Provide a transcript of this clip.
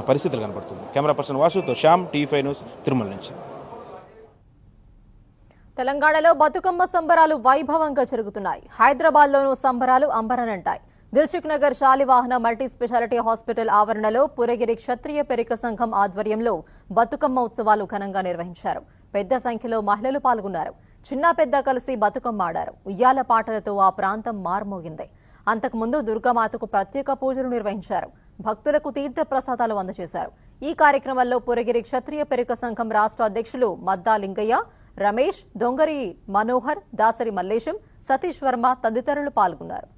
పరిస్థితులు కనపడుతుంది. Camera person వాసుతో శ్యామ్, టీవీ5 న్యూస్, తిరుమల నుంచి. తెలంగాణలో బతుకమ్మ సంబరాలు వైభవంగా జరుగుతున్నాయి. హైదరాబాద్లోనూ సంబరాలు అంబరనంటాయి. Dilsukh Nagar Shalivahana multi speciality hospital ఆవరణలో పురగిరి క్షత్రియ పెరిక సంఘం ఆధ్వర్యంలో బతుకమ్మ ఉత్సవాలు ఘనంగా నిర్వహించారు. పెద్ద సంఖ్యలో మహిళలు పాల్గొన్నారు. చిన్న పెద్ద కలిసి బతుకమ్మ ఆడారు. ఉయ్యాల పాటలతో ఆ ప్రాంతం మార్మోగింది. అంతకుముందు దుర్గామాతకు ప్రత్యేక పూజలు నిర్వహించారు. భక్తులకు తీర్థ ప్రసాదాలు అందజేశారు. ఈ కార్యక్రమంలో పురగిరి క్షత్రియ పెరిక సంఘం రాష్ట్ర అధ్యక్షులు మద్దా లింగయ్య, రమేష్, దొంగరి మనోహర్, దాసరి మల్లేశం, సతీష్ వర్మ తదితరులు పాల్గొన్నారు.